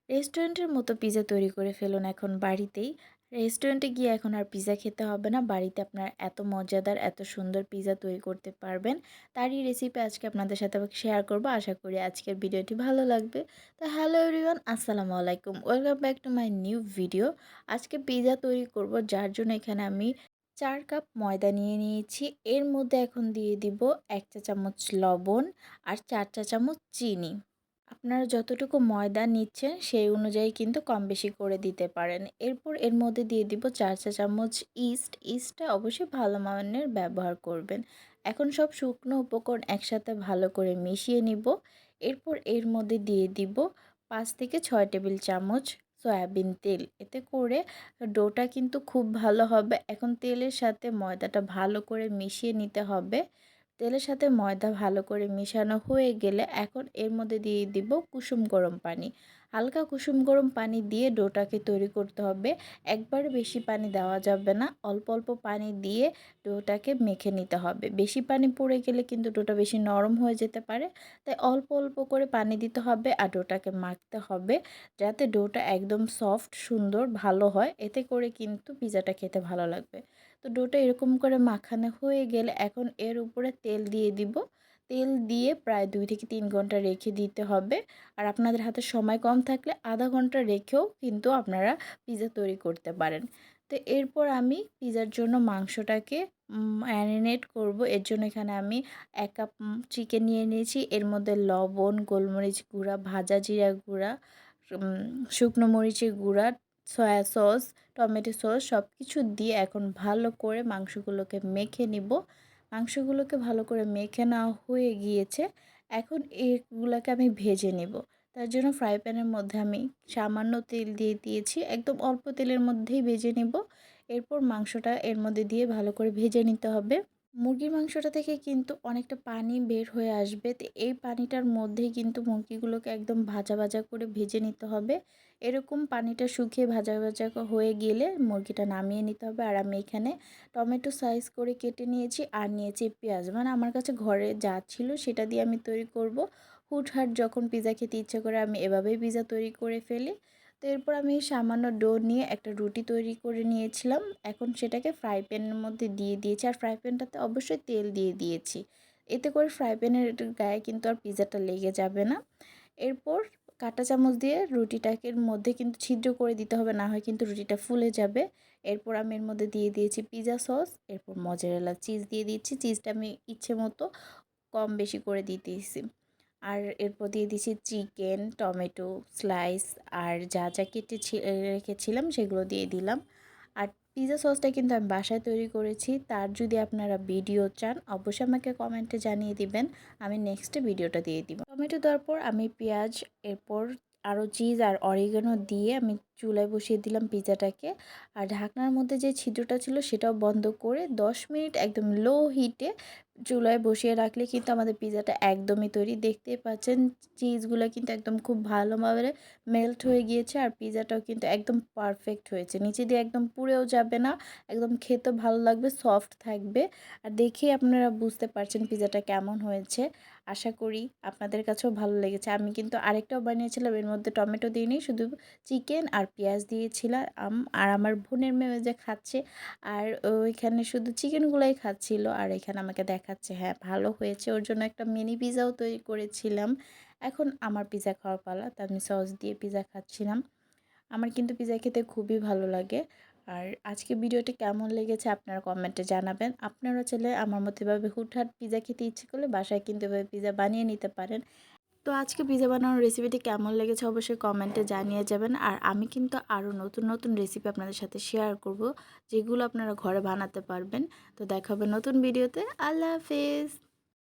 রেস্টুরেন্টের মতো পিৎজা তৈরি করে ফেলুন এখন বাড়িতেই। রেস্টুরেন্টে গিয়ে এখন আর পিৎজা খেতে হবে না। বাড়িতে আপনার এত মজাদার, এত সুন্দর পিৎজা তৈরি করতে পারবেন। তারই রেসিপি আজকে আপনাদের সাথে শেয়ার করব। আশা করি আজকের ভিডিওটি ভালো লাগবে। তো হ্যালো এভরিওয়ান, আসসালামু আলাইকুম। Welcome back to my new video. আজকে পিৎজা তৈরি করব, যার জন্য এখানে আমি ৪ কাপ ময়দা নিয়ে নিয়েছি। এর মধ্যে এখন দিয়ে দিব ১ চা চামচ লবণ আর ৪ চা চামচ চিনি। আপনারা যতটুকু ময়দা নিচ্ছেন সেই অনুযায়ী কিন্তু কম বেশি করে দিতে পারেন। এরপর এর মধ্যে দিয়ে দিব ৪ চা চামচ ইস্ট। ইস্টটা অবশ্যই ভালো মানের ব্যবহার করবেন। এখন সব শুকনো উপকরণ একসাথে ভালো করে মিশিয়ে নিব। এরপর এর মধ্যে দিয়ে দিব ৫ থেকে ৬ টেবিল চামচ সয়াবিন তেল। এতে করে ডোটা কিন্তু খুব ভালো হবে। এখন তেলের সাথে ময়দাটা ভালো করে মিশিয়ে নিতে হবে। তেলের সাথে ময়দা ভালো করে মেশানো হয়ে গেলে এখন এর মধ্যে দিয়ে দিব কুসুম গরম পানি। হালকা কুসুম গরম পানি দিয়ে ডোটাকে তৈরি করতে হবে। একবারে বেশি পানি দেওয়া যাবে না, অল্প অল্প পানি দিয়ে ডোটাকে মেখে নিতে হবে। বেশি পানি পড়ে গেলে কিন্তু ডোটা বেশি নরম হয়ে যেতে পারে। তাই অল্প অল্প করে পানি দিতে হবে আর ডোটাকে মাখতে হবে, যাতে ডোটা একদম সফট, সুন্দর, ভালো হয়। এতে করে কিন্তু পিজাটা খেতে ভালো লাগবে। তো ডোটা এরকম করে মাখানো হয়ে গেলে এখন এর উপরে তেল দিয়ে দিব। তেল দিয়ে প্রায় ২ থেকে ৩ ঘন্টা রেখে দিতে হবে। আর আপনাদের হাতে সময় কম থাকলে আধা ঘন্টা রেখেও কিন্তু আপনারা পিৎজা তৈরি করতে পারেন। তো এরপর আমি পিৎজার জন্য মাংসটাকে ম্যারিনেট করব। এর জন্য এখানে আমি ১ কাপ চিকেন নিয়ে নিয়েছি। এর মধ্যে লবণ, গোলমরিচ গুঁড়া, ভাজা জিরা গুঁড়া, শুকনো মরিচের গুঁড়া, সয়া সস, টমেটো সস সব কিছু দিয়ে এখন ভালো করে মাংসগুলোকে মেখে নিব। মাংসগুলোকে ভালো করে মেখে নেওয়া হয়ে গিয়েছে। এখন এগুলোকে আমি ভেজে নেব। তার জন্য ফ্রাই প্যানের মধ্যে আমি সামান্য তেল দিয়ে দিয়েছি। একদম অল্প তেলের মধ্যেই ভেজে নেব। এরপর মাংসটা এর মধ্যে দিয়ে ভালো করে ভেজে নিতে হবে। মুরগির মাংসটা থেকে কিন্তু অনেকটা পানি বের হয়ে আসবে। তো এই পানিটার মধ্যেই কিন্তু মুরগিগুলোকে একদম ভাজা ভাজা করে ভেজে নিতে হবে। এরকম পানিটা শুকিয়ে ভাজা ভাজা হয়ে গেলে মুরগিটা নামিয়ে নিতে হবে। আর আমি এখানে টমেটো সাইজ করে কেটে নিয়েছি আর নিয়েছি পেঁয়াজ। মানে আমার কাছে ঘরে যা ছিল সেটা দিয়ে আমি তৈরি করব। হুটহাট যখন পিৎজা খেতে ইচ্ছে করে আমি এভাবেই পিৎজা তৈরি করে ফেলি। তো এরপর আমি সামান্য ডো নিয়ে একটা রুটি তৈরি করে নিয়েছিলাম। এখন সেটাকে ফ্রাই প্যানের মধ্যে দিয়ে দিয়েছি আর ফ্রাই প্যানটাতে অবশ্যই তেল দিয়ে দিয়েছি। এতে করে ফ্রাই প্যানের গায়ে কিন্তু আর পিৎজাটা লেগে যাবে না। এরপর কাঁটা চামচ দিয়ে রুটিটাকে মধ্যে কিন্তু ছিদ্র করে দিতে হবে, না হয় কিন্তু রুটিটা ফুলে যাবে। এরপর আমি এর মধ্যে দিয়ে দিয়েছি পিৎজা সস। এরপর মজারেলা চিজ দিয়ে দিচ্ছি। চিজটা আমি ইচ্ছে মতো কম বেশি করে দিতেছি। আর এরপর দিয়ে দিচ্ছি চিকেন, টমেটো স্লাইস আর যা যা কেটে রেখেছিলাম সেগুলো দিয়ে দিলাম। আর পিৎজা সসটা কিন্তু আমি বাসায় তৈরি করেছি। তার যদি আপনারা ভিডিও চান অবশ্যই আমাকে কমেন্টে জানিয়ে দিবেন, আমি নেক্সটে ভিডিওটা দিয়ে দিব। টমেটো দেওয়ার পর আমি পেঁয়াজ, এরপর আরও চিজ আর অরিগানো দিয়ে আমি চুলায় বসিয়ে দিলাম পিৎজাটাকে। আর ঢাকনার মধ্যে যে ছিদ্রটা ছিল সেটাও বন্ধ করে ১০ মিনিট একদম লো হিটে চুলায় বসিয়ে রাখলে কিন্তু আমাদের পিৎজাটা একদমই তৈরি। দেখতেই পাচ্ছেন চিজগুলো কিন্তু একদম খুব ভালোভাবে মেল্ট হয়ে গিয়েছে আর পিৎজাটাও কিন্তু একদম পারফেক্ট হয়েছে। নিচে দিয়ে একদম পুড়েও যাবে না, একদম খেতে ভালো লাগবে, সফট থাকবে। আর দেখেই আপনারা বুঝতে পারছেন পিৎজাটা কেমন হয়েছে। আশা করি আপনাদের কাছেও ভালো লেগেছে। আমি কিন্তু আরেকটাও বানিয়েছিলাম, এর মধ্যে টমেটো দিইনি, শুধু চিকেন আর পেঁয়াজ দিয়েছিলাম। আর আমার বোনের মেয়ে যে খাচ্ছে আর ওইখানে শুধু চিকেনগুলোই খাচ্ছিল আর এখানে আমাকে দেখাচ্ছে হ্যাঁ ভালো হয়েছে। ওর জন্য একটা মিনি পিৎজাও তৈরি করেছিলাম। এখন আমার পিৎজা খাওয়ার পালা, তো আমি সস দিয়ে পিৎজা খাচ্ছিলাম। আমার কিন্তু পিৎজা খেতে খুবই ভালো লাগে। আর আজকে ভিডিওটি কেমন লেগেছে আপনারা কমেন্টে জানাবেন। আপনারা চাইলে আমার মতো এভাবে হুটহাট পিৎজা খেতে ইচ্ছে করলে বাসায় কিন্তু এভাবে পিৎজা বানিয়ে নিতে পারেন। তো আজকে পিৎজা বানানোর রেসিপিটি কেমন লেগেছে অবশ্যই কমেন্টে জানিয়ে যাবেন। আর আমি কিন্তু আরও নতুন নতুন রেসিপি আপনাদের সাথে শেয়ার করব, যেগুলো আপনারা ঘরে বানাতে পারবেন। তো দেখা হবে নতুন ভিডিওতে। আল্লাহ হাফেজ।